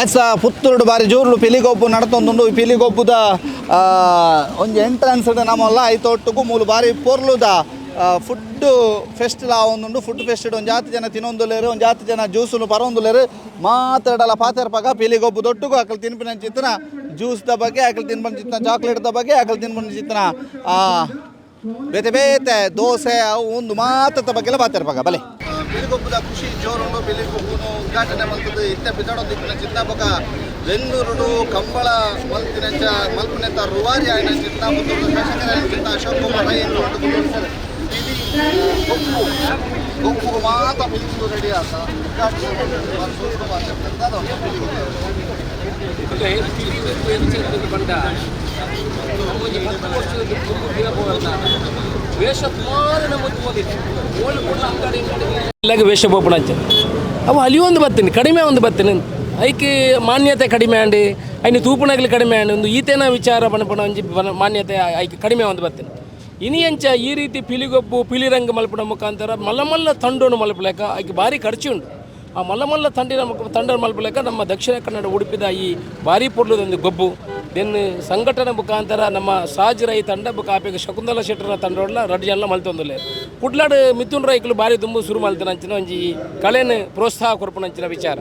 S Puttur ಬಾರಿ ಜೋರ್ಲು ಪಿಲಿಗೊಬ್ಬು ನಡತೊಂದುಂಡು ಈ ಪಿಲಿಗೊಬ್ಬುದ ಒಂಜಿ ಎಂಟ್ರೆನ್ಸ್ ನಮ್ಮಲ್ಲ ಐತೊಟ್ಟುಗು ಮೂಲು ಬಾರಿ ಪೊರ್ಲುದ ಫುಡ್ ಫೆಸ್ಟ್ ಒಂದುಂಡು ಫುಡ್ ಫೆಸ್ಟ್ ಒಂದು ಜಾತಿ ಜನ ತಿನ್ನೊಂದುಲೇರು ಒಂದು ಜಾತಿ ಜನ ಜ್ಯೂಸನ್ನು ಪರೊಂದುಲೇರು ಮಾತಾಡಲ್ಲ ಪಾತೆರ್ಪಾಗ ಪಿಲಿಗೊಬ್ಬು ದೊಟ್ಟುಗು ಅಕಲ್ ತಿನ್ಪಿನ ಚಿತ್ತನ ಜ್ಯೂಸ್ದ ಬಗ್ಗೆ ಅಕಲ್ ತಿನ್ಪನ ಚಿತ್ತನ ಚಾಕ್ಲೇಟ್ದ ಬಗ್ಗೆ ಅಕಲ್ ತಿನ್ಪನ ಚಿತ್ತನ ಬೇತೆ ಬೇತೆ ದೋಸೆ ಅವು ಒಂದು ಮಾತದ ಬಗ್ಗೆ ಪಾತೆರ್ಪಾಗ ಬಲೆ ಪಿಲಿಗೊಬ್ಬುದ ಖುಷಿ ಜೋರುಂಡು ಪಿಲಿಗೊಬ್ಬುನು ಉದ್ಘಾಟನೆ ಮಲ್ತದ್ದು ಇತ್ತೆ ಬಿದ್ದಾಡೋದು ಇಪ್ಪಿನ ಚಿತ್ತ ಬೊಕ ಬೆಂಗಳೂರು ಕಂಬಳ ಮಲ್ಪಿನಂತ ರುವಾರಿ ಆಯ್ನ ಚಿತ್ತ ಮತ್ತು ಶಾಸಕರ ಚಿತ್ತ ಅಶೋಕ್ ಕುಮಾರ್ ರೈ ಗೊಬ್ಬು ಮಾತ ಪಿಲಿಗೊಬ್ಬು ರೆಡಿ ಆತ ವೇಷ ಬೋಪಣ ಅವು ಅಲ್ಲಿ ಒಂದು ಬರ್ತೀನಿ ಕಡಿಮೆ ಒಂದು ಬರ್ತೀನಿ ಐಕೆ ಮಾನ್ಯತೆ ಕಡಿಮೆ ಅಂಡಿ ಐನು ತೂಪುಣಗಲಿ ಕಡಿಮೆ ಅಂಡಿ ಒಂದು ಈತೇನ ವಿಚಾರ ಪಣಪಣ ಒಂಜಿ ಮಾನ್ಯತೆ ಐಕೆ ಕಡಿಮೆ ಒಂದು ಬರ್ತೀನಿ ಇನಿಯಂಚ ಈ ರೀತಿ ಪಿಲಿಗೊಬ್ಬು ಪಿಲಿರಂಗ ಮಲ್ಪಡ ಮುಖಾಂತರ ಮಲ್ಲ ತಂಡೋನು ಮಲ್ಪಲೇಕ ಐಕೆ ಭಾರಿ ಖರ್ಚು ಉಂಟು ಆ ಮಲ್ಲ ತಂಡ ಮಲ್ಪಲೇಕ ನಮ್ಮ ದಕ್ಷಿಣ ಕನ್ನಡ ಉಡುಪಿದ ಈ ಭಾರಿ ಪೊರ್ಲುದೊಂದು ಗೊಬ್ಬು ದೆನ್ನು ಸಂಘಟನೆ ಮುಖಾಂತರ ನಮ್ಮ ಸಾಜ್ ರೈ ತಂಡ ಬುಕ್ಕ ಆಪೆಗೆ ಶಕುಂತಲ ಶೆಟ್ಟರ ತಂಡೋಡ್ಲ ರಡ್ ಜನ ಮಲ್ತೊಂದುಲ್ಲೆ ಕುಡ್ಲಾಡ್ ಮಿಥುನ್ ರೈಕ್ಲು ಭಾರಿ ತುಂಬ ಶುರು ಮಲ್ತನ ಅಂಚಿನ ಒಂಜಿ ಕಳೆನ ಪ್ರೋತ್ಸಾಹ ಕೊರ್ಪುನಂಚಿನ ವಿಚಾರ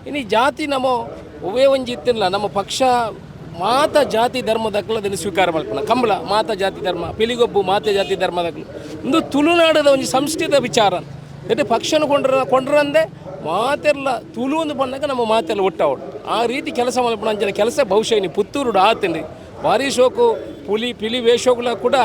ಇನ್ನು ಜಾತಿ ನಮ್ಮ ಒವೇ ಒಂಜಿ ಇತ್ತಿಲ್ಲ ನಮ್ಮ ಪಕ್ಷ ಮಾತ ಜಾತಿ ಧರ್ಮದಕ್ಲು ಅದನ್ನು ಸ್ವೀಕಾರ ಮಲ್ಪನ ಕಂಬಳ ಮಾತ ಜಾತಿ ಧರ್ಮ ಪಿಲಿಗೊಬ್ಬು ಮಾತ ಜಾತಿ ಧರ್ಮದಕ್ಲು ಒಂದು ತುಳುನಾಡದ ಒಂದು ಸಂಸ್ಕೃತ ವಿಚಾರ ಅಂದರೆ ಪಕ್ಷನ ಕೊಂಡ್ರಂದೆ ಮಾತೆಲ್ಲ ತುಳು ಒಂದು ಬಂದಾಗ ನಮ್ಮ ಮಾತೆಲ್ಲ ಒಟ್ಟಾವಡು ಆ ರೀತಿ ಕೆಲಸ ಮಲ್ಪನ ಅಂಚಿನ ಕೆಲಸ ಬಹುಶಃ ಇನ್ನು ಪುತ್ತೂರು ಆತಂಡಿ ಭಾರಿ ಶೋಕು ಪಿಲಿ ವೇಷಗಳ ಕೂಡ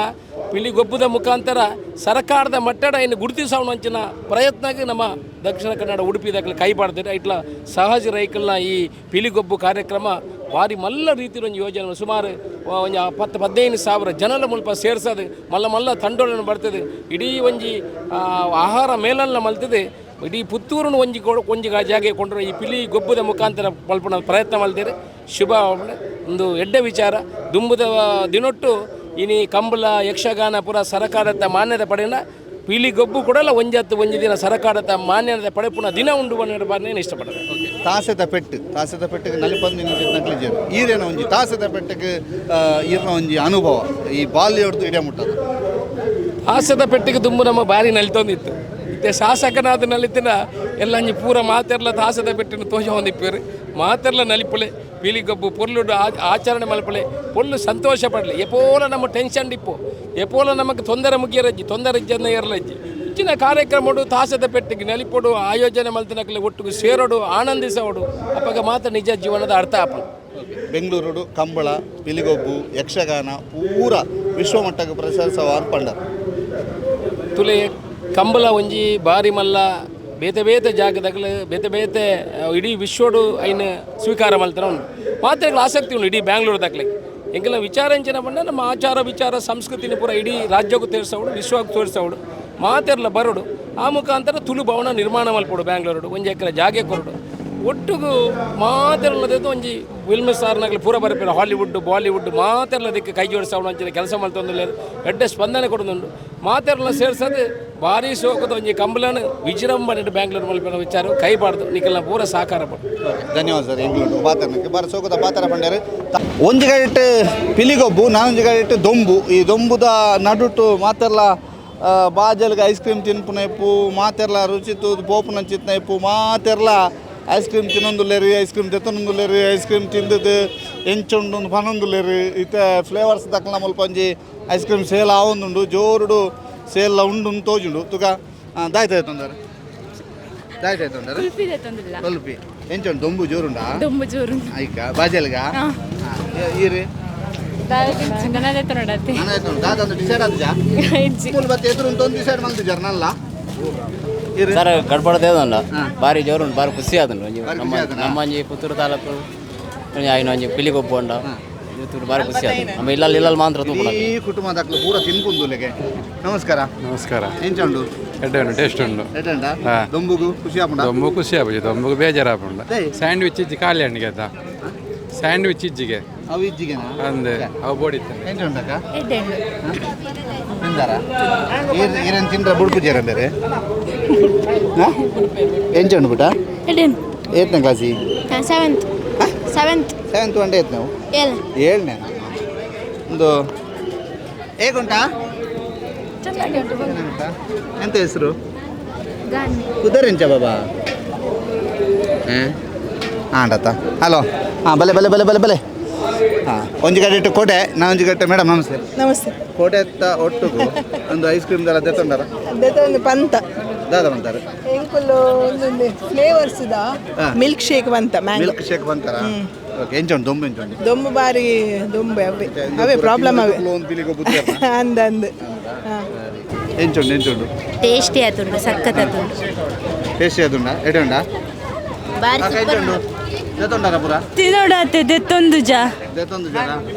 ಪಿಲಿಗೊಬ್ಬುದ ಮುಖಾಂತರ ಸರ್ಕಾರದ ಮಟ್ಟದ ಇನ್ನು ಗುರುತಿಸೋಣ ಅಂಚಿನ ಪ್ರಯತ್ನಕ್ಕೆ ನಮ್ಮ ದಕ್ಷಿಣ ಕನ್ನಡ ಉಡುಪಿದಾಗಲಿ ಕೈ ಬಾಡ್ತಾರೆ ಇಟ್ಲ ಸಹಜ ರೈಕಲ್ನ ಈ ಪಿಲಿಗೊಬ್ಬು ಕಾರ್ಯಕ್ರಮ ಭಾರಿ ಮಲ್ಲ ರೀತಿ ಒಂದು ಯೋಜನೆ ಸುಮಾರು ಒಂದು 10-15 ಜನರ ಮುಲ್ಪ ಸೇರ್ಸೋದು ಮಲ್ಲ ತಂಡೋಳನ್ನು ಬರ್ತದೆ ಇಡೀ ಒಂಜಿ ಆಹಾರ ಮೇಲನ್ನ ಮಲ್ತದೆ ಇಡೀ ಪುತ್ತೂರನ್ನು ಒಂಜಿ ಜಾಗೆ ಕೊಂಡ್ರೆ ಈ ಪಿಲಿಗೊಬ್ಬುದ ಮುಖಾಂತರ ಮಲ್ಪನ ಪ್ರಯತ್ನ ಮಲ್ತೀರಿ ಶುಭ ಒಂದು ಎಡ್ಡೆ ವಿಚಾರ ದುಂಬುದ ದಿನೊಟ್ಟು ಇನಿ ಕಂಬಳ ಯಕ್ಷಗಾನ ಪುರ ಸರಕಾರದ ಮಾನ್ಯತೆ ಪಡೆಯನ ಪಿಲಿಗೊಬ್ಬು ಕೊಡಲ್ಲ ಒಂಜಿ ದಿನ ಸರಕಾರದ ಮಾನ್ಯತೆ ಪಡೆಪುನ ದಿನ ಉಂಡು ಬಂದು ಇಷ್ಟಪಡ್ತಾರೆ ತಾಸದ ಪೆಟ್ಟಿಗೆ ನಲಿಪಂದು ನಕ್ಲಿಜರು ಈರೇನ ಒಂಜಿ ತಾಸದ ಪೆಟ್ಟಿಗೆ ಈರ್ನ ಒಂಜಿ ಅನುಭವ ಈ ಬಾಲ್ಯ ಹೊಡೆದು ಇಡೇ ಮುಟ್ಟದು ತಾಸದ ಪೆಟ್ಟಿಗೆ ತುಂಬ ನಮ್ಮ ಬಾರಿ ನಲಿತೊಂದಿತ್ತು ಇತ್ತೆ ಶಾಸಕನಾದ ನಲಿತಿನ ಎಲ್ಲ ಅಂಜಿ ಪೂರ ಮಾತೆರ್ಲ ತಾಸದ ಪೆಟ್ಟಿನ ತೋಜ ಹೊಂದಿಪ್ಪೇರು ಮಾತೆರ್ಲ ನಲಿಪುಳೆ ಪಿಲಿಗೊಬ್ಬು ಪೊರ್ಲು ಆಚರಣೆ ಮಲ್ಪಳೆ ಪೊರ್ಲು ಸಂತೋಷ ಪಡಲಿ ಎಪೋಲ ನಮ್ಮ ಟೆನ್ಷನ್ ಡಿಪ್ಪು ಎಪೋಲ ನಮಗೆ ತೊಂದರೆ ಮುಗಿಯರಜ್ಜಿ ತೊಂದರೆ ಇಜ್ಜನ್ನ ಇರಲಜ್ಜಿ ಹೆಚ್ಚಿನ ಕಾರ್ಯಕ್ರಮಡು ತಾಸದ ಪೆಟ್ಟಿಗೆ ನಲಿಪೊಡು ಆಯೋಜನೆ ಮಲ್ತಿನಕಲೆ ಒಟ್ಟಿಗೆ ಸೇರೋಡು ಆನಂದಿಸೋಡು ಅಪ್ಪಾಗ ಮಾತ್ರ ನಿಜ ಜೀವನದ ಅರ್ಥ ಅಪ್ಪ ಬೆಂಗಳೂರು ಕಂಬಳ ಪಿಲಿಗೊಬ್ಬು ಯಕ್ಷಗಾನ ಪೂರ ವಿಶ್ವಮಟ್ಟಕ್ಕೆ ಪ್ರಶಂಸವ ಅರ್ಪಂಡ ತುಲೆ ಕಂಬಳ ಒಂಜಿ ಬಾರಿ ಮಲ್ಲ ಬೇತೆ ಜಾಗದಾಗಲು ಬೇತೆ ಇಡೀ ವಿಶ್ವಡು ಐನ ಸ್ವೀಕಾರ ಮಾಡ್ತಾರೆ ಅವನು ಮಾತ್ರ ಆಸಕ್ತಿ ಉಂಟು ಇಡೀ ಬ್ಯಾಂಗ್ಳೂರ್ದಾಗಲಿ ಎಂಗೆಲ್ಲ ವಿಚಾರ ಎಂಚಿನ ಬಂದ ನಮ್ಮ ಆಚಾರ ವಿಚಾರ ಸಂಸ್ಕೃತಿನ ಪೂರ ಇಡೀ ರಾಜ್ಯಕ್ಕೂ ತೋರಿಸೋಡು ವಿಶ್ವಕ್ಕೆ ತೋರಿಸೋಡು ಮಾತೆಲ್ಲ ಬರೋಡು ಆ ಮುಖಾಂತರ ತುಳು ಭವನ ನಿರ್ಮಾಣ ಮಲ್ಪಡು ಬ್ಯಾಂಗ್ಳೂರು ಒಂಜಿ ಎಕರೆ ಜಾಗೆ ಕೊರಡು ಒಟ್ಟಿಗೂ ಮಾತೆಲ್ಲದದ್ದು ಒಂಜಿ ಫಿಲ್ಮ್ ಸ್ಟಾರ್ನಾಗಲಿ ಪೂರ ಬರ್ತಾರೆ ಹಾಲಿವುಡ್ ಬಾಲಿವುಡ್ ಮಾತೆಲ್ಲದಕ್ಕೆ ಕೈ ಜೋಡಿಸೋಣ ಅಂಚಿನ ಕೆಲಸ ಮಾಡ್ತೊಂದಿಲ್ಲ ಎಡ್ಡೆ ಸ್ಪಂದನೆ ಕೊಡೋದುಂಡು ಮಾತೆಲ್ಲ ಸೇರ್ಸೋದು ಭಾರಿ ಶೋಕದ ಒಂಜಿ ಕಂಬಳನ ವಿಜೃಂಭಣೆ ಬ್ಯಾಂಗ್ಳೂರು ಮಲ್ಪಿನ ವಿಚಾರ ಕೈ ಬಾರ್ದು ನಿಖಲ್ನ ಪೂರ ಸಹಕಾರ ಪಡು ಧನ್ಯವಾದ ಸರ್ ಎಂಗ್ಳೂರು ಪಾತ್ರನಕ್ಕೆ ಬಾರ ಶೋಕದ ಪಾತ್ರ ಪಂಡ್ಯಾರು ಒಂಜಿ ಗಡಿಟ್ಟು ಪಿಲಿಗೊಬ್ಬು ನಾನೊಂಜಿ ಗಡಿಟ್ಟು ದೊಂಬು ಈ ದೊಂಬುದ ನಡುಟು ಮಾತೆಲ್ಲ ಬಾಜಲ್ಗೆ ಐಸ್ ಕ್ರೀಮ್ ತಿನ್ಪುನ ಇಪ್ಪು ಮಾತೆರ್ಲ ರುಚಿತು ಪೋಪುನ ಚಿತ್ನ ಇಪ್ಪು ಮಾತೆರ್ಲ ಐಸ್ ಕ್ರೀಮ್ ತಿನ್ನೊಂದುಲ್ಲೇರಿ ಐಸ್ ಕ್ರೀಮ್ ತೆತ್ತೊಂದುಲ್ಲೇರಿ ಐಸ್ ಕ್ರೀಮ್ ತಿಂದದ್ದು ಎಂಚುಂಡು ಪನೊಂದುಲ್ಲೇರಿ ಇತ್ತೆ ಫ್ಲೇವರ್ಸ್ ದಕ್ಕಲ ಮುಲ್ಪ ಒಂಜಿ ಐಸ್ ಕ್ರೀಮ್ ಸೇಲ್ ಆವೊಂದುಂಡು ಜೋರುಡು ಸೇಲ್ ಉಂಡು ತೋಜುಂಡು ತುಕ ದಾಯ್ತಾಯ್ತಂದಾರೆ ಸ್ವಲ್ಪ ಎಂಚುಂಡು ದೊಂಬು ಜೋರುಂಡ ಐಕ ಬಾಜಲ್ಗ ಈರಿ ದಾದ ಡಿಸೈಡ್ ಆದ ಸ್ಕೂಲ್ ಬತ್ತೆ ಎದುರು ಒಂದು ಡಿಸೈಡ್ ಮಾಡ್ತಿದ್ದಾರೆ ನಲ್ಲ ಸರ್ ಗಡ್ಬಡದೇದಲ್ಲ ಭಾರಿ ಜೋರು ಭಾರಿ ಖುಷಿ ಆದನು ನಮ್ಮ ಒಂಜಿ ಪುತ್ತೂರು ತಾಲೂಕು ಆಯ್ನ ಒಂಜಿ ಪಿಲಿಗೊಬ್ಬು ಉಂಡ ಭಾರಿ ಖುಷಿ ಆದ ನಮ್ಮ ಇಲ್ಲ ಮಾತ್ರ ಈ ಕುಟುಂಬದಾಗ್ಲು ಪೂರ ತಿನ್ಪುಂದುಲೆಗೆ ನಮಸ್ಕಾರ ಎಂಚುಂಡು ಎಡ್ಡೆ ಟೇಸ್ಟ್ ಉಂಡು ದೊಂಬುಗು ಖುಷಿ ಆಪುಂಡ ದೊಂಬು ಖುಷಿ ಆಪುಜಿ ದೊಂಬುಗು ಬೇಜಾರಾಪುಂಡ ಸ್ಯಾಂಡ್ವಿಚ್ ಇಜ್ಜಿ ಖಾಲಿ ಹಣ್ಣಿಗೆ ಅದ ಸ್ಯಾಂಡ್ವಿಚ್ ಇಜ್ಜಿಗೆ ಅವು ಇಜ್ಜಿಗೆನಾ ಅಂದೆ ಅವು ಬೋಡಿತ್ತು ಎಂಚುಂಡಕ್ಕ ತಿಂದಾರ ಈರೇನು ತಿಂದ್ರೆ ಬುಡ್ಪುಜಾರ ಬೇರೆ ಎಂಚುಂಡು ಬಿಟ್ಟ 8ನೇ ಕ್ಲಾಸಿ seventh seventh seventh one day ಇತ್ತು ನಾವು ಏಳು ಏಳನೇ ಒಂದು ಹೇಗುಂಟಾ ಎಂತ ಹೆಸರು ಕುದರಿಂಚ ಬಾಬಾ ಆಂಡತ್ತ ಹಲೋ ಹಾಂ ಬಲೆ ಬಲೆ ಬಲೆ ಬಲೆ ಬಲೆ ಹಾಂ ಒಂಜಿಗಟ್ಟೆ ಇಟ್ಟು ಕೋಟೆ ನಾ ಒಂಜಿಗಟ್ಟೆ ಮೇಡಮ್ ನಮಸ್ತೆ ನಮಸ್ತೆ ಕೋಟೆ ಎತ್ತ ಒಟ್ಟಿಗೂ ಒಂದು ಐಸ್ ಕ್ರೀಮ್ದೆಲ್ಲ ತೆತ್ತೊಂಡಾರ ಒಂದು ಪಂತ ದಾದ ಬಂತಾರೆ ಎಂಕುಲು ಒಂದೊಂದು ಫ್ಲೇವರ್ಸ್ ಇದ ಹಾ. ಮಿಲ್ಕ್ ಶೇಕ್ ಬಂತ ಮ್ಯಾಂಗೋ ಮಿಲ್ಕ್ ಶೇಕ್ ಬಂತಾರ ಓಕೆ ಎಂಚುಂಡು ದೊಂಬು ಎಂಚುಂಡು ದೊಂಬು ಬಾರಿ ದೊಂಬೆ ಅವೇ ಪ್ರಾಬ್ಲಮ್ ಅವೇ ಒಂದು ಪಿಲಿಗೋ ಬುದ್ಧಿ ಅಂದಂದು ಎಂಚುಂಡು ಎಂಚುಂಡು ಟೇಸ್ಟಿ ಆತುಂಡು ಸಖತ್ ಆತುಂಡು ಟೇಸ್ಟಿ ಅದುಂಡ ಎಡುಂಡ ಬಾರಿ ಎಂಚುಂಡು ತೆತ್ತೊಂಡಾರ ಪೂರ ತಿನ್ನೋಡತ್ತೆ ದೆತ್ತೊಂದು ಜಾ ತೆತ್ತೊಂದು ಜನ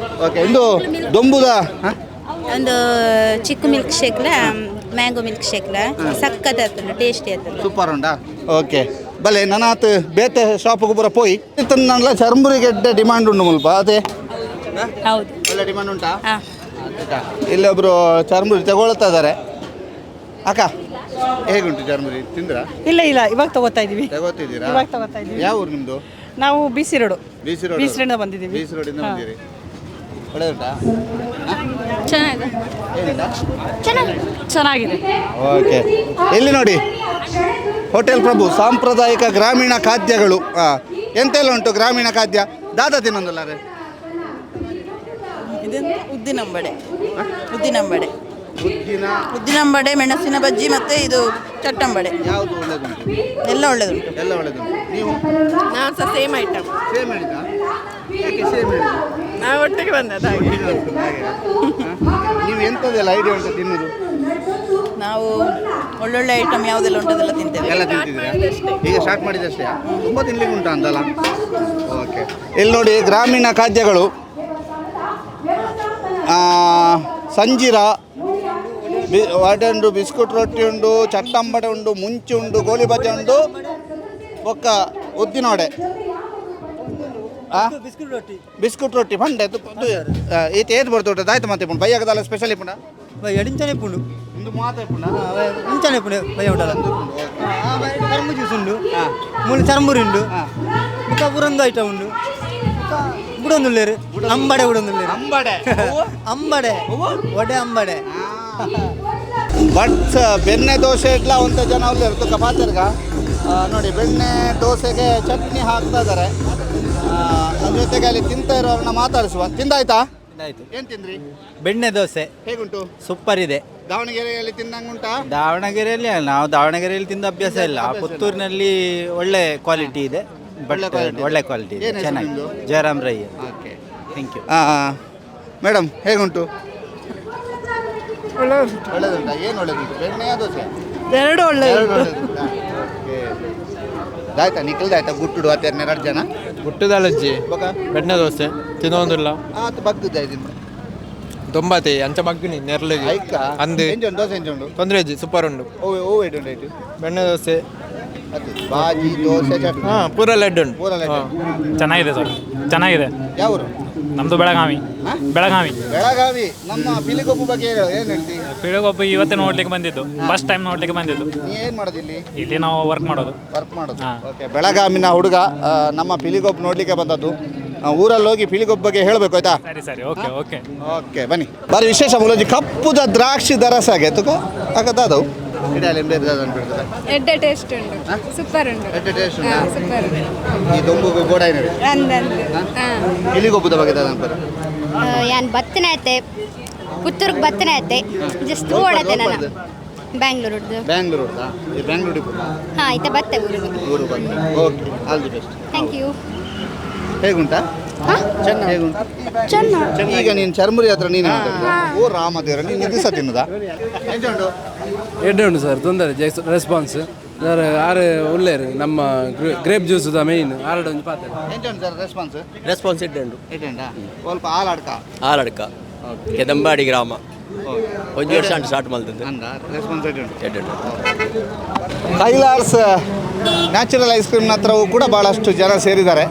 ಓಕೆ ಇಂದು ದೊಂಬುದ ಹಾಂ ಒಂದು ಚಿಕ್ಕ ಮಿಲ್ಕ್ ಶೇಕ್ಲ ಮ್ಯಾಂಗೋ ಮಿಲ್ಕ್ ಶೇಕ್ಲ ಸಖತ್ ಆತುಂಡು ಟೇಸ್ಟಿ ಆತುಂಡು ಸೂಪರ್ ಉಂಡಾ ಓಕೆ ಬಲೆ ನನಾತ್ ಬೇತೆ ಶಾಪ್ಗೆ ಪೂರ ಪೋಯಿ ನನ್ಲ ಚರ್ಮುರಿ ಗೆಡ್ಡೆ ಡಿಮಾಂಡ್ ಉಂಡು ಮುಲ್ಪ ಅದೇ ಹೌದು ಒಳ್ಳೆ ಡಿಮಾಂಡ್ ಉಂಟಾ ಹಾಂ ಇಲ್ಲೊಬ್ರು ಚರ್ಮುರಿ ತಗೊಳ್ತಾ ಇದ್ದಾರೆ ಅಕ್ಕ ಹೇಗುಂಟು ಚರ್ಮುರಿ ತಿಂದ್ರಾ ಇಲ್ಲ ಇಲ್ಲ ಇವಾಗ ತಗೋತಾ ಇದೀವಿ ತಗೋತಿದ್ದೀರಾ ಇವಾಗ ತಗೋತಾ ಇದೀವಿ ಯಾವ ಊರು ನಿಮ್ಮದು ನಾವು ಬಿಸಿ ರೋಡು ಬಿಸಿ ರೋಡ್ ಬಿಸಿ ರೋಡಿಂದ ಬಂದಿದ್ದೀವಿ ಬಿಸಿ ರೋಡಿಂದ ಬಂದಿರಿ ಒಳ್ಳೆದುಂಟಾ ಚೆನ್ನಾಗಿದೆ ಏನಿಲ್ಲ ಚೆನ್ನಾಗಿದೆ ಓಕೆ ಇಲ್ಲಿ ನೋಡಿ ಹೋಟೆಲ್ ಪ್ರಭು ಸಾಂಪ್ರದಾಯಿಕ ಗ್ರಾಮೀಣ ಖಾದ್ಯಗಳು ಎಂತೆಲ್ಲ ಉಂಟು ಗ್ರಾಮೀಣ ಖಾದ್ಯ ದಾದ ತಿನ್ನೊಂದಲ್ಲ ರೀ ಇದೆಂತ ಉದ್ದಿನಂಬಡೆ ಉದ್ದಿನಂಬಡೆ ಉದ್ದಿನ ಉದ್ದಿನಂಬಡೆ ಮೆಣಸಿನ ಬಜ್ಜಿ ಮತ್ತು ಇದು ಚಟ್ಟಂಬಡೆ ಯಾವುದು ಒಳ್ಳೆದುಂಟು ಎಲ್ಲ ಒಳ್ಳೆದುಂಟು ಎಲ್ಲ ಒಳ್ಳೆದುಂಟು ನೀವು ನಾವು ಸಹ ಸೇಮ್ ಐಟಮ್ ಸೇಮ್ ಹೇಳಿದ ಏಕೆ ಸೇಮ್ ಹೇಳಿದ ನಾವು ಒಟ್ಟಿಗೆ ಬಂದದ್ದು ಹಾಗೆ ನೀವು ಎಂಥದ್ದೆಲ್ಲ ಐಡಿಯಾ ಉಂಟು ತಿನ್ನೋದು ನಾವು ಒಳ್ಳೊಳ್ಳೆ ಐಟಮ್ ಯಾವುದೆಲ್ಲ ಉಂಟು ಅದೆಲ್ಲ ತಿಂತೇವೆ ಎಲ್ಲ ತಿಂತಿದ್ದೀರಾ ಈಗ ಸ್ಟಾರ್ಟ್ ಮಾಡಿದಷ್ಟೇ ತುಂಬ ತಿನ್ಲಿಕ್ಕೆ ಉಂಟಾ ಅಂತಲ್ಲ ಓಕೆ ಇಲ್ಲಿ ನೋಡಿ ಗ್ರಾಮೀಣ ಖಾದ್ಯಗಳು ಸಂಜೀರ ವಡೆ ಉಂಡು ಬಿಸ್ಕುಟ್ ರೊಟ್ಟಿ ಉಂಡು ಚಟ್ಟಂಬಡೆ ಉಂಡು ಮುಂಚು ಉಂಡು ಗೋಲಿ ಬಜೆ ಉಂಡು ಒಕ್ಕ ಉದ್ದಿನ ವಡೆ ಬಿಸ್ಕುಟ್ ರೊಟ್ಟಿ ಪಂಡೆ ಈತ ಏತ್ ಬರ್ತುಂಟು ದಾಯ್ತು ಮತ್ತೆ ಪುಂಡು ಬೈಯಾಗದಲ್ಲ ಸ್ಪೆಷಲ್ ಪುಂಡ ಎಡಿಂಚನೆ ಪುಂಡು ಒಂದು ಮಾತು ಪುಂಡ ಇಂಚನೆ ಪುಂಡು ಬಯ್ಯ ಉಂಟಲ್ಲ ಕರ್ಮು ಜ್ಯೂಸ್ ಉಂಡು ಮೂಲ ಚರ್ಮುರಿ ಉಂಡು ಮುಖ ಬುರಂದು ಐಟಮ್ ಉಂಡು ಬುಡೊಂದುಲ್ಲೇರು ಅಂಬಡೆ ಬುಡೊಂದುಲ್ಲೇರು ಅಂಬಡೆ ಅಂಬಡೆ ಒಡೆ ಅಂಬಡೆ ಬಟ್ ಬೆಣ್ಣೆ ದೋಸೆ ಇಟ್ಲ ಒಂದು ಜನ ಅಲ್ಲಿ ಇರ್ತಕ್ಕ ಪಾತ್ರಗ ನೋಡಿ ಬೆಣ್ಣೆ ದೋಸೆಗೆ ಚಟ್ನಿ ಹಾಕ್ತಾ ಇದ್ದಾರೆ ಅದ್ರ ಜೊತೆಗೆ ಅಲ್ಲಿ ತಿಂತಾ ಇರೋರನ್ನ ಮಾತಾಡಿಸುವ ತಿಂದಾಯ್ತಾ ಆಯ್ತು ಏನು ತಿಂದ್ರಿ ಬೆಣ್ಣೆ ದೋಸೆ ಹೇಗುಂಟು ಸೂಪರ್ ಇದೆ ದಾವಣಗೆರೆಯಲ್ಲಿ ತಿನ್ನಂಗುಂಟಾ ದಾವಣಗೆರೆಯಲ್ಲಿ ನಾವು ದಾವಣಗೆರೆಯಲ್ಲಿ ತಿಂದ ಅಭ್ಯಾಸ ಇಲ್ಲ ಪುತ್ತೂರಿನಲ್ಲಿ ಒಳ್ಳೆ ಕ್ವಾಲಿಟಿ ಇದೆ ಬಟ್ ಒಳ್ಳೆ ಕ್ವಾಲಿಟಿ ಇದೆ ಏನ್ ಹೆಸರು ಚೆನ್ನಾಗಿ ನಿಮ್ದು? Jayaram Rai okay thank you madam ಹೇಗುಂಟು ಒಳ್ಳೆದುಂಟಾ ಏನು ಒಳ್ಳೆದುಂಟು ಬೆಣ್ಣೆಯ ದೋಸೆ ಎರಡು ಒಳ್ಳೆ ಎರಡು ಒಳ್ಳೆದುಂಟಾ ಓಕೆ ಆಯ್ತಾ ನಿಖಲ್ದಾಯ್ತಾ ಗುಟ್ಟುಡು ಅತ್ಯಾರನೆ 2 ಜನ ಗುಟ್ಟದಲ್ಲಜ್ಜಿ ಬೊಕ ಬೆಣ್ಣೆ ದೋಸೆ ತಿನ್ನೋದಿಲ್ಲ ಆತ ಬಗ್ಗದ ಇದೀನಿ ದೊಂಬತೆ ಅಂಚ ಮಗ್ಗಿನಿ ನೆರ್ಲಿಗೆ ಐಕ ಅಂದು ಎಂಜೊಂದು ದೋಸೆ ಎಂಜೊಂಡು ತೊಂದರೆ ಅಜ್ಜಿ ಸೂಪರ್ ಉಂಡು ಓ ಎಡು ರೈಟ್ ಬೆಣ್ಣೆ ದೋಸೆ ಅದು ಬಾಜಿ ದೋಸೆ ಚಟ್ನಿ ಹಾಂ ಪೂರ ಲೆಡ್ ಉಂಟು ಪೂರ ಚೆನ್ನಾಗಿದೆ ಸರ್ ಚೆನ್ನಾಗಿದೆ ಯಾವರು ನಮ್ಮದು ಬೆಳಗಾವಿ ಹಾ? ಬೆಳಗಾವಿ ಬೆಳಗಾವಿ ನಮ್ಮ ಪಿಲಿಗೊಬ್ಬ ಬಗ್ಗೆ ಏನು ಹೇಳ್ತಿ ಪಿಳಿಗೊಬ್ಬ ಇವತ್ತೇ ನೋಡ್ಲಿಕ್ಕೆ ಬಂದಿದ್ದು ಫಸ್ಟ್ ಟೈಮ್ ನೋಡ್ಲಿಕ್ಕೆ ಬಂದಿದ್ದು ನೀ ಏನು ಮಾಡೋದು ಇಲ್ಲಿ ಇಲ್ಲಿ ನಾವು ವರ್ಕ್ ಮಾಡೋದು ವರ್ಕ್ ಮಾಡೋದು ಹಾ. ಓಕೆ ಬೆಳಗಾಮಿನ ಹುಡುಗ ನಮ್ಮ ಪಿಲಿಗೊಬ್ಬ ನೋಡ್ಲಿಕ್ಕೆ ಬಂದದ್ದು ಊರಲ್ಲಿ ಹೋಗಿ ಪಿಲಿಗೊಬ್ಬ ಬಗ್ಗೆ ಹೇಳಬೇಕು ಆಯ್ತಾ ಸರಿ ಸರಿ ಓಕೆ ಓಕೆ ಓಕೆ ಬನ್ನಿ ಬಾರಿ ವಿಶೇಷ ಮೂಲಜಿ ಕಪ್ಪುದ ದ್ರಾಕ್ಷಿ ದರಸಾಗೆ ತುಕ ಹಾಕದಾದವು ಇಡಲಿ ಬೇರೆ ಅನ್ಬಿಡ್ತದೆ ಎಡ್ಡೆ ಟೇಸ್ಟ್ ಉಂಟು ಸೂಪರ್ ಉಂಟು ಎಡ್ಡೆ ಟೇಸ್ಟ್ ಉಂಟಾ? ಸೂಪರ್ ಈ ದೊಂಬು ಗೋಡ ಏನಿದೆ ಅಂದಂದು ಪಿಲಿಗೊಬ್ಬದ ಬಗ್ಗೆ ಅನ್ಪದ ಯಾನ್ ಬತ್ತನೆ ಐತೆ ಪುತ್ತೂರ್ಗೆ ಬತ್ತನೆ ಐತೆ ಜಸ್ಟ್ ಓಡತ್ತೆ ನಾನು ಬ್ಯಾಂಗ್ಳೂರ್ದು ಬ್ಯಾಂಗ್ಳೂರು ಈ ಬ್ಯಾಂಗ್ಳೂರಿಗೆ ಹಾಂ ಐತೆ ಬತ್ತೆ ಊರಿಗೆ ಊರು ಬಂದು okay all the best thank you ಹೇಗುಂಟಾ ಹೇಗುಂಟು ಚೆನ್ನ ಈಗ ನೀನು ಚರ್ಮುರಿ ಹತ್ರ ನೀನು ಓ ರಾಮದೇವ್ರ ನೀನು ದಿವಸ ತಿನ್ನದ ಎಂಚುಂಟು ಎಡ್ಡೆ ಉಂಟು ಸರ್ ತೊಂದರೆ ರೆಸ್ಪಾನ್ಸ್ ಸರ್ ಆರು ಒಳ್ಳೆಯರು ನಮ್ಮ ಗ್ರೇಪ್ ಜ್ಯೂಸ್ ಮೇಯ್ನ್ ಆರಡು ಒಂದು ಪಾತ್ರೆ ಎಂಚುಂಟು ಸರ್ ರೆಸ್ಪಾನ್ಸ್ ರೆಸ್ಪಾನ್ಸ್ ಇಡ್ಡು ಏಟೇಂಡ ಸ್ವಲ್ಪ ಹಾಲಾಡ್ಕ ಆಲಡ್ಕ ಕೆದಂಬಾಡಿ ಗ್ರಾಮ ಒಂದು ವರ್ಷ ಅಂತ ಸ್ಟಾರ್ಟ್ ಮಾಡ್ತದೆ ಅಂದ ರೆಸ್ಪಾನ್ಸ್ ಏಟುಂಟು ಎಡ್ಡು ಕೈಲಾಸ್ ನ್ಯಾಚುರಲ್ ಐಸ್ ಕ್ರೀಮ್ನ ಹತ್ರವೂ ಕೂಡ ಭಾಳಷ್ಟು ಜನ ಸೇರಿದ್ದಾರೆ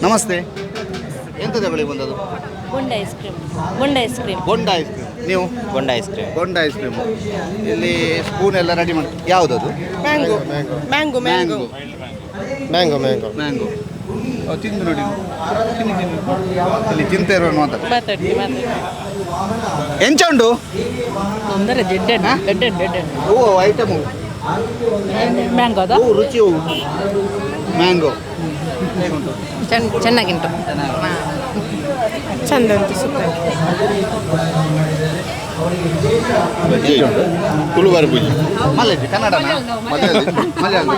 ನಮಸ್ತೆ ಎಂತ ತಗೊಳ್ಳಿ ಬಂದದ್ದು ಬೊಂಡ ಐಸ್ ಕ್ರೀಮ್ ಬೊಂಡ ಐಸ್ ಕ್ರೀಮ್ ಗೊಂಡ ಐಸ್ ಕ್ರೀಮ್ ನೀವು ಗೊಂಡ ಐಸ್ ಕ್ರೀಮ್ ಗೊಂಡ ಐಸ್ ಕ್ರೀಮ್ ಇಲ್ಲಿ ಸ್ಪೂನ್ ಎಲ್ಲ ರೆಡಿ ಮಾಡಿ ಯಾವುದದು mango mango mango mango mango mango ತಿಂದು ನೋಡಿ ಅಲ್ಲಿ ತಿಂತೇರೋ ಮಾತಾಡ ಎಂಚ ಉಂಡು ಓ ಐಟಮು ಮ್ಯಾಂಗೋದ ಓ ರುಚಿ ಮ್ಯಾಂಗೋ ಚೆನ್ನಾಗಿಂಟು ಚಂದ ಉಂಟು ಸೂಪರ್ ತುಳುವಾರು ಬುಜ್ಜಿ ಮಲ್ಲಜ್ಜಿ ಕನ್ನಡನ ಮಲಯಾಳಂ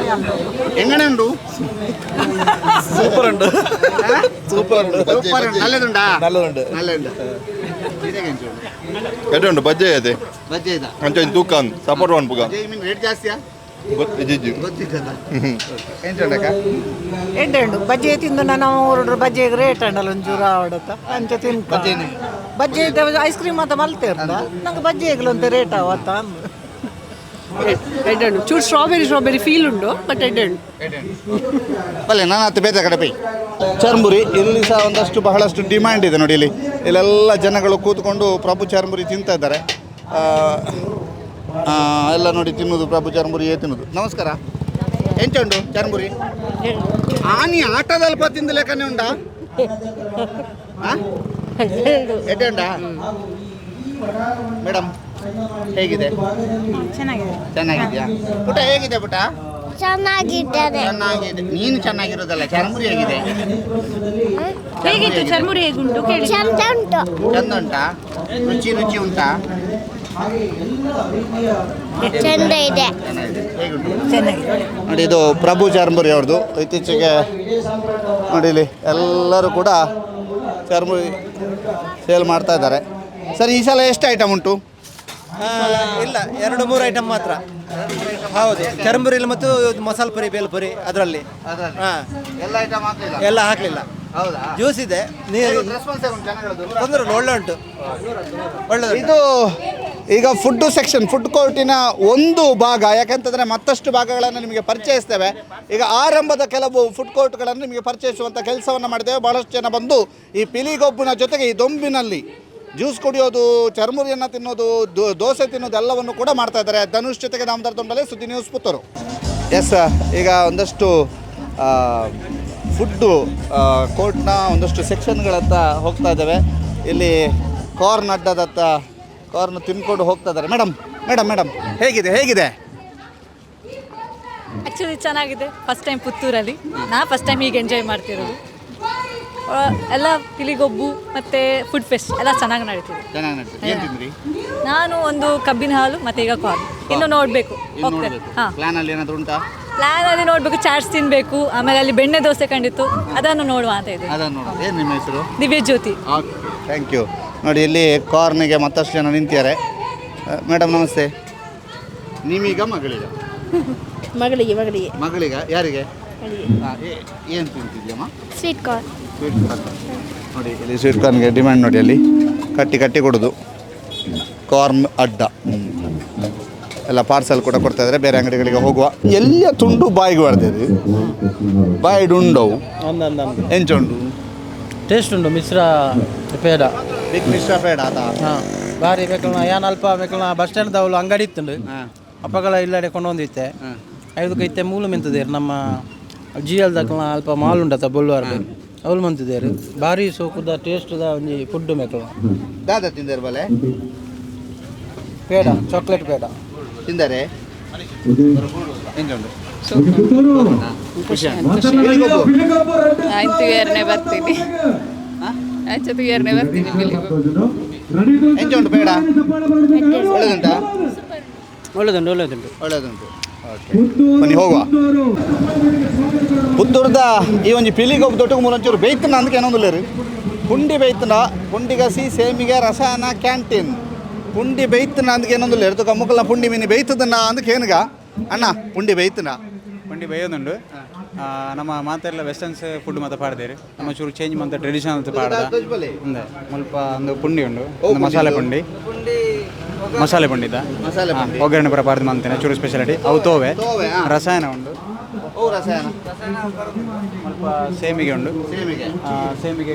ಎಂಗನೆ ಉಂಡು ಸೂಪರ್ ಉಂಟು ಸೂಪರ್ ಉಂಟು ಸೂಪರ್ ಉಂಡು ನಲ್ಲದುಂಡಾ ನಲ್ಲದುಂಡು ನಲ್ಲದುಂಡು ಎಡ್ಡುಂಟು ಬಜ್ಜೆ ಐತೆ ಬಜ್ಜೆ ಇದ ಅಂಚ ತೂಕ ಸಪೋರ್ಟ್ ಒನ್ ಪುಗ ಮೀನು ರೇಟ್ ಜಾಸ್ತಿಯಾ ಜಿಜ್ಜು ಗೊತ್ತಿದ್ದಲ್ಲ ಎಂಚ ಉಂಡಕ್ಕ ಎಡ್ಡೆಂಡು ಬಜ್ಜಿ ತಿಂದು ನಾನು ಹೊರಡ್ರು ಬಜ್ಜಿಗೆ ರೇಟ್ ಅಂಡಲ್ಲ ಒಂಚೂರು ಆವಡತ್ತ ಅಂಚ ತಿನ್ಕ ಬಜ್ಜೆನೆ ಬಜ್ಜಿ ಐಸ್ ಕ್ರೀಮ್ ಅಂತ ಮಲ್ತೇರ್ದ ನಂಗೆ ಬಜ್ಜಿ ಅಂತ ರೇಟ್ ಅವತ್ತ ಎಡ್ಡೆಂಡು ಚೂರು ಸ್ಟ್ರಾಬೆರಿ ಫೀಲ್ ಉಂಡು ಬಟ್ ಎಡ್ಡೆಂಡು ಬಲ್ಲೆ ನಾನು ಹತ್ತು ಬೇರೆ ಕಡೆ ಪೈ ಚರ್ಮುರಿ ಇಲ್ಲಿ ಸಹ ಒಂದಷ್ಟು ಬಹಳಷ್ಟು ಡಿಮ್ಯಾಂಡ್ ಇದೆ ನೋಡಿ ಇಲ್ಲೆಲ್ಲ ಜನಗಳು ಕೂತ್ಕೊಂಡು ಪ್ರಭು ಚರ್ಮುರಿ ತಿಂತಾ ಇದ್ದಾರೆ ಎಲ್ಲ ನೋಡಿ ತಿನ್ನೋದು ಪ್ರಭು ಚರ್ಮುರಿಯೇ ತಿನ್ನೋದು ನಮಸ್ಕಾರ ಎಂಚ ಉಂಟು ಚರ್ಮುರಿ ಆನಿ ಆಟದಲ್ಪ ತಿಂದ ಲೆಕ್ಕನೆ ಉಂಟಾ ಎಡ್ಡೆ ಉಂಟಾ ಮೇಡಮ್ ಹೇಗಿದೆ ಚೆನ್ನಾಗಿದೆಯಾ ಪುಟ ಹೇಗಿದೆ ಪುಟ ಚೆನ್ನಾಗಿದ್ದಾರೆ ಚೆನ್ನಾಗಿದೆ ನೀನು ಚೆನ್ನಾಗಿರೋದಲ್ಲ ಚರ್ಮುರಿ ಹೇಗಿದೆ ಹೇಗಿತ್ತು ಚರ್ಮುರಿ ಹೇಗುಂಟು ಕೇಳಿ ಚಂದ ಉಂಟು ಚಂದ ಉಂಟಾ ರುಚಿ ಉಂಟಾ ಚಂದ ಇದೆ ಹೇಗುಂಟು ನೋಡಿ ಇದು ಪ್ರಭು ಚರ್ಮುರಿ ಅವ್ರದ್ದು ಇತ್ತೀಚೆಗೆ ನೋಡಿ ಇಲ್ಲಿ ಎಲ್ಲರೂ ಕೂಡ ಚರ್ಮುರಿ ಸೇಲ್ ಮಾಡ್ತಾ ಇದ್ದಾರೆ ಸರ್ ಈ ಸಲ ಎಷ್ಟು ಐಟಮ್ ಉಂಟು ಇಲ್ಲ 2-3 ಐಟಮ್ ಮಾತ್ರ ಹೌದು ಚರ್ಮುರಿ ಮತ್ತು ಮಸಾಲೆ ಪುರಿ ಬೇಲ್ಪುರಿ ಅದರಲ್ಲಿ ಎಲ್ಲ ಐಟಮ್ ಹಾಕಲಿಲ್ಲ ಎಲ್ಲ ಹಾಕಲಿಲ್ಲ ಹೌದಾ ಜ್ಯೂಸ್ ಇದೆ ನೀರು ರೆಸ್ಪಾನ್ಸ್ ಜನಗಳದ್ದು ತೊಂದರೆ ಒಳ್ಳೆ ಉಂಟು ಒಳ್ಳೆದು ಇದು ಈಗ ಫುಡ್ ಸೆಕ್ಷನ್ ಫುಡ್ ಕೋರ್ಟಿನ ಒಂದು ಭಾಗ ಯಾಕೆಂತಂದರೆ ಮತ್ತಷ್ಟು ಭಾಗಗಳನ್ನು ನಿಮಗೆ ಪರಿಚಯಿಸ್ತೇವೆ ಈಗ ಆರಂಭದ ಕೆಲವು ಫುಡ್ ಕೋರ್ಟ್ಗಳನ್ನು ನಿಮಗೆ ಪರಿಚಯಿಸುವಂಥ ಕೆಲಸವನ್ನು ಮಾಡಿದ್ದೇವೆ ಭಾಳಷ್ಟು ಜನ ಬಂದು ಈ ಪಿಲಿಗೊಬ್ಬಿನ ಜೊತೆಗೆ ಈ ದೊಂಬಿನಲ್ಲಿ ಜ್ಯೂಸ್ ಕುಡಿಯೋದು ಚರ್ಮುರಿಯನ್ನು ತಿನ್ನೋದು ದೋಸೆ ತಿನ್ನೋದು ಎಲ್ಲವನ್ನು ಕೂಡ ಮಾಡ್ತಾ ಇದ್ದಾರೆ ಧನುಷ್ ಜೊತೆಗೆ ನಾಮದಾರ್ ದೊಂಬಲೆ ಸುದ್ದಿ ನ್ಯೂಸ್ ಪುತ್ತೂರು ಎಸ್ ಈಗ ಒಂದಷ್ಟು ಫುಡ್ಡು ಕೋರ್ಟ್ನ ಒಂದಷ್ಟು ಸೆಕ್ಷನ್ಗಳತ್ತ ಹೋಗ್ತಾ ಇದ್ದಾವೆ ಇಲ್ಲಿ ಕಾರ್ನ್ ಅಡ್ಡದತ್ತ ಕಾರ್ನ್ ತಿನ್ಕೊಂಡು ಹೋಗ್ತಾ ಇದ್ದಾರೆ ಮೇಡಮ್ ಹೇಗಿದೆ ಆ್ಯಕ್ಚುಲಿ ಚೆನ್ನಾಗಿದೆ ಫಸ್ಟ್ ಟೈಮ್ ಪುತ್ತೂರಲ್ಲಿ ಫಸ್ಟ್ ಟೈಮ್ ಈಗ ಎಂಜಾಯ್ ಮಾಡ್ತಿರೋದು ಎಲ್ಲ ಪಿಲಿಗೊಬ್ಬು ಮತ್ತು ಫುಡ್ ಫೆಸ್ಟ್ ಎಲ್ಲ ಚೆನ್ನಾಗಿ ನಡೀತಿದೆ ನಾನು ಒಂದು ಕಬ್ಬಿನ ಹಾಲು ಮತ್ತು ಈಗ ಕಾರ್ನ್ ಇನ್ನು ನೋಡಬೇಕು ಪ್ಲಾನಲ್ಲಿ ಏನಾದರೂ ಉಂಟಾ ಪ್ಲ್ಯಾನಲ್ಲಿ ನೋಡಬೇಕು ಚಾಟ್ಸ್ ತಿನ್ನಬೇಕು ಆಮೇಲೆ ಅಲ್ಲಿ ಬೆಣ್ಣೆ ದೋಸೆ ಕಂಡಿತ್ತು ಅದನ್ನು ನೋಡುವ ಅಂತ ಇದೆ ಅದನ್ನು ನೋಡಿ ಏನು ನಿಮ್ಮ ಹೆಸರು ದಿವ್ಯ ಜ್ಯೋತಿ ಥ್ಯಾಂಕ್ ಯು ನೋಡಿ ಇಲ್ಲಿ ಕಾರ್ನಿಗೆ ಮತ್ತಷ್ಟು ಜನ ನಿಂತಿದ್ದಾರೆ ಮೇಡಮ್ ನಮಸ್ತೆ ನಿಮೀಗ ಮಗಳಿಗ ಯಾರಿಗೆ ಏನು ತಿಂತಿದ್ಯಮ್ಮ ಸ್ವೀಟ್ ಕಾರ್ನ್ ನೋಡಿ ಇಲ್ಲಿ ಸ್ವೀಟ್ ಕಾರ್ನ್ಗೆ ಡಿಮ್ಯಾಂಡ್ ನೋಡಿ ಅಲ್ಲಿ ಕಟ್ಟಿ ಕೊಡೋದು ಕಾರ್ನ್ ಅಡ್ಡ ಎಲ್ಲ ಪಾರ್ಸಲ್ ಕೂಡ ಕೊಡ್ತಾ ಇದ್ದಾರೆ ಬೇರೆ ಅಂಗಡಿಗಳಿಗೆ ಹೋಗುವ ಎಲ್ಲ ತುಂಡು ಬಾಯಿಗೆ ಬರ್ತಿದೆ ಬಾಯಿಡುಂಡವು ಎಂಚುಂಡು ಟೇಸ್ಟ್ ಉಂಟು ಮಿಶ್ರ ಪೇಡ ಬಿಗ್ ಮಿಶ್ರ ಪೇಡ ಆತ ಬಾರಿ ಬೇಕಲ್ಲ ಏನ್ ಅಲ್ಪ ಬೇಕಲ್ಲ ಬಸ್ ಸ್ಟ್ಯಾಂಡ್ ಅವಳು ಅಂಗಡಿ ಇತ್ತುಂಡು ಅಪ್ಪಗಳ ಇಲ್ಲಡೆ ಕೊಂಡೊಂದಿತ್ತೆ ಐದಕ್ಕೆ ಇತ್ತೆ ಮೂಲು ಮೆಂತಿದ್ದೇರು ನಮ್ಮ ಜಿಎಲ್ ದಕ್ಕಲ ಅಲ್ಪ ಮಾಲ್ ಉಂಟತ್ತ ಬೊಲ್ವಾರ್ದು ಅವಳು ಮಂತಿದ್ದೇರು ಭಾರಿ ಸೋಕುದ ಟೇಸ್ಟ್ದ ಒಂಜಿ ಫುಡ್ ಮೇಕಲ ದಾದ ತಿಂದಾರೆ ಬಲೆ ಪೇಡ ಚಾಕ್ಲೇಟ್ ಪೇಡ ತಿಂದರೆ ಎಂಜುಂಡು ಆಯ್ತು ಎರಡನೇ ಬರ್ತೀನಿ ಎಂಜುಂಡು ಬೇಡ ಒಳ್ಳೆದುಂಟು ಬನ್ನಿ ಹೋಗುವ ಪುತ್ತೂರ್ದ ಈ ಒಂಜಿ ಪಿಲಿಗೊಬ್ಬ ದೊಟ್ಟಗೆ ಮೂಲಂಚೂರು ಬೇಯ್ತನ ಅಂದಕ್ಕೆ ಏನೊಂದು ರೀ ಪುಂಡಿ ಬೇಯ್ತನ ಪುಂಡಿಗಸಿ ಸೇಮಿಗೆ ರಸಾಯನ ಕ್ಯಾಂಟೀನ್ ಪುಂಡಿ ಬೇಯ್ತನ ಅಂದಕ್ಕೆ ಏನೊಂದು ಇರು ತುಕ ಮುಕ್ಕಲ್ನ ಪುಂಡಿ ಮೀನಿ ಬೇಯ್ತದನ್ನ ಅಂದಕ್ಕೆ ಏನಗ ಅಣ್ಣ ಪುಂಡಿ ಬೇಯ್ತನ ಪುಂಡಿ ಬೇಯೋದುಂಡು ನಮ್ಮ ಮಾತೆಲ್ಲ ವೆಸ್ಟರ್ನ್ಸ್ ಫುಡ್ ಮಾತ ಪಾಡ್ದೇರು ನಮ್ಮ ಚೂರು ಚೇಂಜ್ ಮಾತ ಟ್ರೆಡಿಷನಲ್ ಅಂತ ಪಾಡ್ದ ಅಂದೆ ಮುಲ್ಪ ಒಂದು ಪುಂಡಿ ಉಂಡು ಒಂದು ಮಸಾಲೆ ಪುಂಡಿ ಒಗ್ಗರಣೆ ಪುರ ಪಾಡ್ದು ಮಾಡ್ತೇನೆ ಚೂರು ಸ್ಪೆಷಾಲಿಟಿ ಅವು ತೋವೆ ರಸಾಯನ ಉಂಡು ಸ್ವಲ್ಪ ಸೇಮಿಗೆ ಉಂಡು ಸೇಮಿಗೆ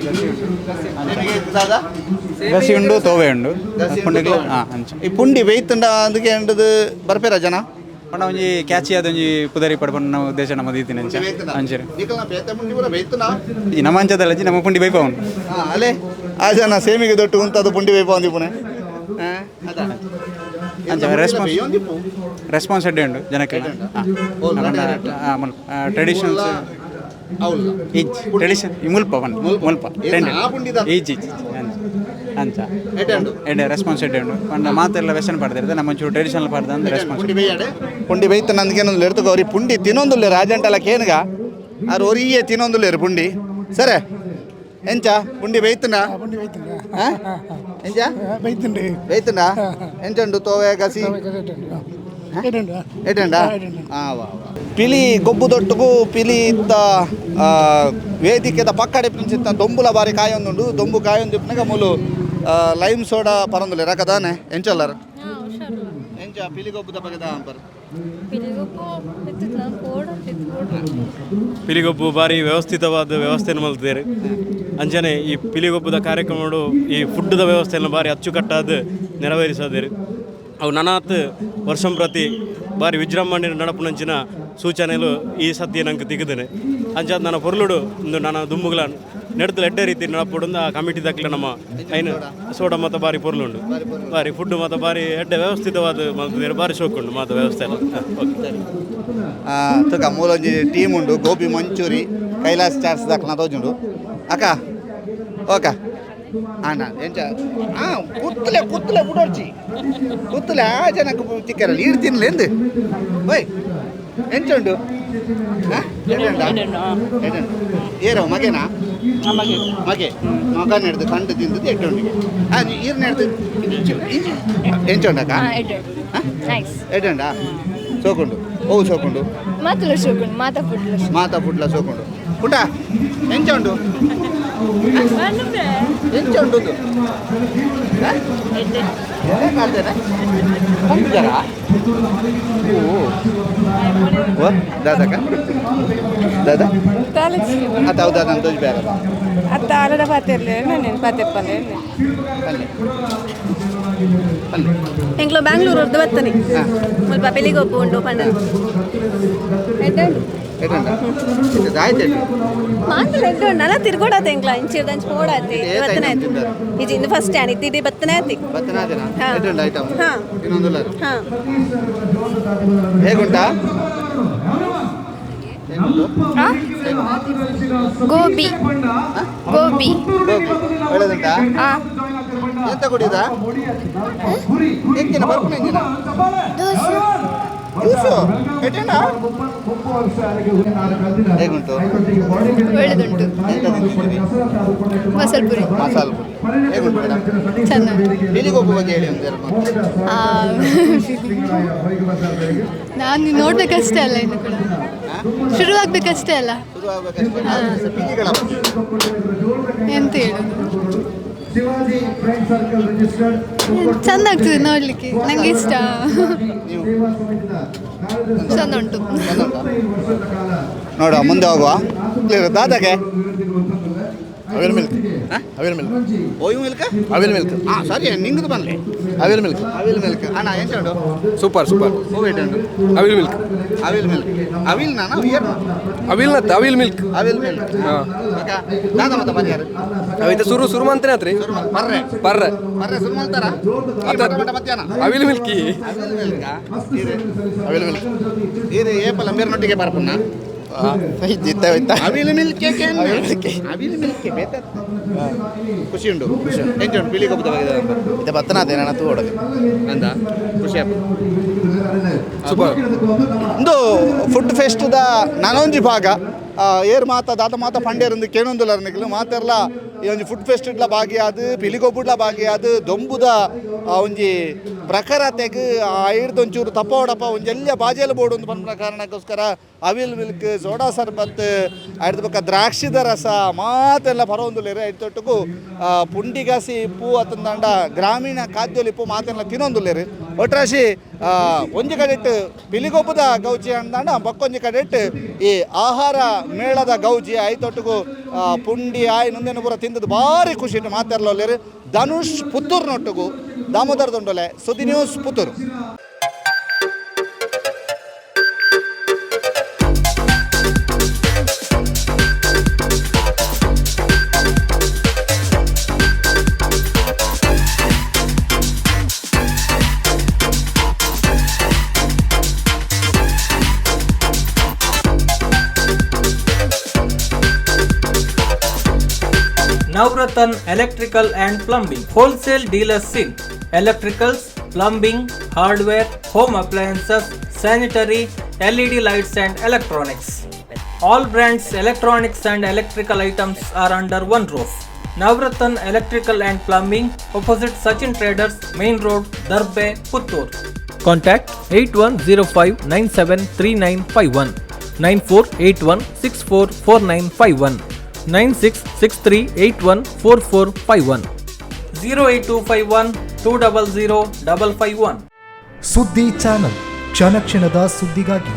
ಗಸಿ ಉಂಡು ತೋವೆ ಉಂಡು ಪುಂಡಿಗೆ ಈ ಪುಂಡಿ ಬೇಯ್ತಂಡ ಅದಕ್ಕೆ ಎಂಟದು ಬರ್ಪೇರ ಜನ ಪಂಡ ಒಂಜಿ ಕ್ಯಾಚಿ ಆದ ಒಂಜಿ ಪುದರಿ ಪಡ್ಪಂಡು ನಾವು ಉದ್ದೇಶ ನಮ್ಮದು ಇತ್ತಿನ ಅಂಚೆರು ನಮ್ಮ ಅಂಚದಲ್ಲ ನಮ್ಮ ಪುಂಡಿ ಬೈಪವನು ಅಲೆ ಆ ಜನ ಸೇಮಿಗೆ ದೊಟ್ಟು ಉಂಟದು ಪುಂಡಿ ಬೈಪ ಒಂದಿಪ್ಪುನೆ ಅಂಚ ರೆಸ್ಪಾನ್ಸ್ ಅಡ್ಡೆ ಉಂಡು ಜನಕ್ಕೆ ಟ್ರೆಡಿಷನಲ್ಸ್ ಈಜ್ ಟ್ರೆಡಿಷನ್ ಮುಲ್ಪ ಮುಲ್ಪ ಈಜ್ ಅಂಚ ಎಡ್ಡೆ ರೆಸ್ಪಾನ್ಸ್ ಎಡ್ಡೆ ಉಂಡು ಪಂಡ ಮಾತೆಲ್ಲ ವೆಸ್ಟರ್ನ್ ಪಾಡ್ದಿರ್ತದೆ ನಮ್ಮ ಒಂಚೂರು ಟ್ರೆಡಿಷನಲ್ ಪಾಡ್ದ ಅಂದ್ರೆ ರೆಸ್ಪಾನ್ಸ್ ಪುಂಡಿ ಬೈತ ನಂದಕ್ಕೇನೊಂದು ಎಡ್ತುಕ ಅವ್ರಿಗೆ ಪುಂಡಿ ತಿನ್ನೊಂದುಲ್ಲೆ ರಾಜಂಟಲ್ಲ ಕೇನ್ಗ ಅವ್ರು ಒರಿಯೇ ತಿನ್ನೊಂದುಲ್ಲೇರು ಪುಂಡಿ ಸರಿ ಎಂಚ ಪುಂಡಿ ಬೈತನ ಎಂಚ ಬೈತಂಡ ಎಂಚುಂಡು ತೋವೆ ಗಸಿ ಏಟಂಡ ಪಿಲಿ ಗೊಬ್ಬು ದೊಟ್ಟುಗು ಪಿಲಿ ಇತ್ತ ವೇದಿಕೆದ ಪಕ್ಕಡೆ ಪ್ರಿನ್ಸಿತ್ತ ದೊಂಬುಲ ಬಾರಿ ಕಾಯೊಂದುಂಡು ದೊಂಬು ಕಾಯೊಂದಿಪ್ಪನಾಗ ಮೂಲು ಲೈಮ್ ಸೋಡಾ ಪರೊಂದುಲ್ಲೆ ರಕದಾನೆ ಎಂಚಲ್ಲರು ಎಂಚ ಪಿಲಿ ಗೊಬ್ಬುದ ಬಗೆದ ಅಂಪರ್ ಪಿಲಿಗೊಬ್ಬು ಬಾರಿ ವ್ಯವಸ್ಥಿತವಾದ ವ್ಯವಸ್ಥೆಯನ್ನು ಮಲ್ತಿದ್ದಾರೆ ಅಂಜನೆ ಈ ಪಿಲಿಗೊಬ್ಬದ ಕಾರ್ಯಕ್ರಮಗಳು ಈ ಫುಡ್ದ ವ್ಯವಸ್ಥೆಯನ್ನು ಬಾರಿ ಅಚ್ಚುಕಟ್ಟಾದ ನೆರವೇರಿಸಿದ್ದಾರೆ ಅವು ನನಾತ್ ವರ್ಷಂ ಪ್ರತಿ ಬಾರಿ ವಿಜೃಂಭಣೆ ನಡಪುನಂಚಿನ ಸೂಚನೆಲು ಈ ಸದ್ಯ ನಂಗೆ ತೆಗೆದೇನೆ ಅಂಚಾದ ನನ್ನ ಪೊರ್ಲುಡು ಒಂದು ನನ್ನ ದುಮ್ಮುಗಳ ನೆಡ್ತಲು ಎಡ್ಡೆ ರೀತಿ ನಡಪುಡು ಆ ಕಮಿಟಿ ದಕ್ಕಲೆ ನಮ್ಮ ಐನು ಸೋಡ ಮತ್ತು ಬಾರಿ ಪೊರ್ಲುಂಡು ಬಾರಿ ಫುಡ್ ಮತ್ತು ಬಾರಿ ಎಡ್ಡೆ ವ್ಯವಸ್ಥಿತವಾದ ಮಲ್ತಿದ್ದಾರೆ ಬಾರಿ ಶೋಕುಂಡು ಮಾತು ವ್ಯವಸ್ಥೆ ಎಲ್ಲ ತುಕ ಮೂಲೊಂಜಿ ಟೀಮ್ ಉಂಡು ಗೋಬಿ ಮಂಚೂರಿ ಕೈಲಾಸ್ ಚಾಟ್ಸ್ ದಾಖಲ ತೋಜುಂಡು ಅಕ್ಕ ಓಕ ಅಣ್ಣ ಎಂಚ ಕುತ್ತಲೆ ಬುಡೋರ್ಚಿ ಕುತ್ತಲೆ ಆ ಜನಕ್ಕೆ ಚಿಕ್ಕರಲ್ಲ ಈಡು ತಿನ್ನಲಿ ಎಂದು ಓಯ್ ಎಂಚುಂಡು ಏರವ ಮಗೆನಾ ಮಗೆ ಮಗ ನೆಡ್ದು ಕಂಡು ತಿಂದದ್ದು ಎಡ್ಡೊಂಡಿಗೆ ಈರು ನೆಡ್ದು ಎಂಚುಂಡಕ್ಕ ಎಡ್ಡಂಡ ಸೋಕೊಂಡು ಓ ಸೋಕೊಂಡು ಮಾತಾ ಪುಟ್ಲ ಸೋಕೊಂಡು ಪುಟ ಎಂಚ ಉಂಡು ಎಂಚ ಉಂಡು ದಾದಕ ದಾದಾ ಅತ್ತ ಹೌದಾ ನಾನು ತೋಜ್ ಬೇರೆ ಅತ್ತ ಆಲಡ ಪಾತೆರ್ಲೆ నేను ಪಾತೆಪ್ಪಲೆ ಎಂಕ್ಲು ಬ್ಯಾಂಗ್ಳೂರ್ ಹೊರದು ಬರ್ತಾನೆ ಸ್ವಲ್ಪ ಬೆಳಿಗೊಬ್ಬು ಉಂಡು ಪಂಡ ನಲ ತಿರ್ಗೋಡತ್ತೆ ಎಂಕ್ಲ ಇಂಚಿರ್ದಂಚ್ ಓಡಾತಿ ಬತ್ತನೆ ಆಯ್ತು ಇದು ಇನ್ನು ಫಸ್ಟ್ ಆನ್ ಇದ್ದಿದ್ದು ಬತ್ತನೆ ಆಯ್ತು ಹೇಗುಂಟಾ ಗೋಬಿ ಗೋಬಿ ಒಳ್ಳೆದುಂಟಾ ಎಂತ ಕುಡಿದ ಎಂಕಿನ ಬರ್ಪುನ ಎಂಕಿನ ಜ್ಯೂಸು ಎಟೆಂಡ ಹೇಗುಂಟು ಒಳ್ಳೆದುಂಟು ಮಸಾಲ ಪುರಿ ಹೇಗುಂಟು ಮೇಡಮ್ ಚೆನ್ನಾಗಿ ಪಿಲಿಗೊಬ್ಬು ಬಗ್ಗೆ ಹೇಳಿ ಒಂದು ಎರಡು ನಾನು ನೋಡ್ಬೇಕಷ್ಟೇ ಅಲ್ಲ ಇನ್ನು ಕೂಡ ಶುರುವಾಗಬೇಕಷ್ಟೇ ಅಲ್ಲ ಎಂತ ಹೇಳೋದು ಚಂದ ಆಗ್ತದೆ ನೋಡ್ಲಿಕ್ಕೆ ನಂಗೆ ಇಷ್ಟ ಚಂದ ಉಂಟು ನೋಡುವ ಮುಂದೆ ಹೋಗುವ ದಾದಾಗೆ ಅವಿಲ್ ಮಿಲ್ಕ್ ಓಯು ಮಿಲ್ಕ್ ಅವಿಲ್ ಮಿಲ್ಕ್ ಸರಿ ನಿಂಗದು ಬನ್ನಿ ಅವಿಲ್ ಮಿಲ್ಕ್ ಅಣ್ಣ ಎಂತ ಉಂಟು ಸೂಪರ್ ಹೂವು ಉಂಟು ಅವಿಲ್ ಮಿಲ್ಕ್ ಅವಿಲ್ ನಾನು ಏನು ಅವಿಲ್ ಮಿಲ್ಕ್ ದಾದ ಮತ್ತೆ ಬರ್ಯಾರು ಅವಿತ ಸುರು ಮಂತ್ರಿ ಆತ್ರಿ ಬರ್ರೆ ಶುರು ಮಾಡ್ತಾರ ಮಧ್ಯಾಹ್ನ ಅವಿಲ್ ಮಿಲ್ಕಿ ಅವಿಲ್ ಮಿಲ್ಕ್ ಇದು ಏಪಲ್ಲ ಮೇರ್ನೊಟ್ಟಿಗೆ ಬರ್ಪನ್ನ ಅವಿಲ್ ಮಿಲ್ಕ್ ಖುಷಿ ಉಂಟು ಎಂಚ ಉಂಟು ಪಿಲಿ ಗೊಬ್ಬದ ಬಗ್ಗೆ ಇದು ಬತ್ತನಾದೆ ನನ್ನ ತೂ ಹೊಡಗೆ ಅಂದ ಖುಷಿ ಸೂಪರ್ ಒಂದು ಫುಡ್ ಫೆಸ್ಟ್ದ ನಾನೊಂಜಿ ಭಾಗ ಏರ್ ದಾದ ಮಾತ ಪಂಡೇರಂದು ಕೇಳೊಂದುಲ್ಲ ನಿಕ್ಲು ಮಾತೆರ್ಲ ಈ ಒಂಜಿ ಫುಡ್ ಫೆಸ್ಟ್ ಇಡ್ಲ ಭಾಗಿಯಾದ ಪಿಲಿಗೊಬ್ಬುಡ್ಲ ಭಾಗಿಯಾದ ದೊಂಬುದ ಒಂಜಿ ಪ್ರಖರತೆಗೆ ಹಿಡ್ದೊಂಚೂರು ತಪ್ಪ ಹೊಡಪ್ಪ ಒಂಜಿ ಎಲ್ಲ ಬಾಜೆಲ್ಲ ಬೋರ್ಡ್ ಒಂದು ಬಂದ ಕಾರಣಕ್ಕೋಸ್ಕರ ಅವಿಲ್ ಮಿಲ್ಕ್ ಸೋಡಾ ಸರ್ಬತ್ ಹಿಡ್ದು ಬಕ್ಕ ದ್ರಾಕ್ಷಿದ ರಸ ಮಾತೆಲ್ಲ ಬರೋಂದುಲ್ಲೇರೆ ತೊಟ್ಟುಗು ಪುಂಡಿಗಾಸಿ ಪೂ ಅತ್ತಂದಂಡ ಗ್ರಾಮೀಣ ಖಾದ್ಯಲಿಪ್ಪು ಮಾತೆಲ್ಲ ತಿನ್ನೊಂದುಲ್ಲೇರಿ ಒಟ್ರಾಶಿ ಒಂಜಿ ಕಡೆಟ್ ಪಿಲಿಗೊಬ್ಬದ ಗೌಜಿ ಅಂದಂಡ ಬಕ್ಕೊಂಜಿ ಕಡೆಟ್ ಈ ಆಹಾರ ಮೇಳದ ಗೌಜಿ ಐತೊಟ್ಟಿಗೂ ಪುಂಡಿ ಆಯ್ ನೊಂದೇನು ಪೂರ ತಿಂದದ್ದು ಭಾರಿ ಖುಷಿ ಮಾತಾಡ್ಲೋಲ್ಲೇರಿ ಧನುಷ್ ಪುತ್ತೂರ್ನೊಟ್ಟಿಗೂ ದಾಮೋದರ ದೊಂಡೊಲೆ ಸುದ್ದಿ news Puttur. Navratan Electrical and Plumbing, wholesale dealers in electricals, plumbing, hardware, home appliances, sanitary, LED lights and electronics. All brands electronics and electrical items are under one roof. Navratan Electrical and Plumbing, opposite Sachin Traders, Main Road, Darbe, Puttur. Contact 8105973951, 9481644951, 9663814451, 08251200551. ಸುದ್ದಿ channel, ಕ್ಷಣ ಕ್ಷಣದ ಸುದ್ದಿಗಾಗಿ.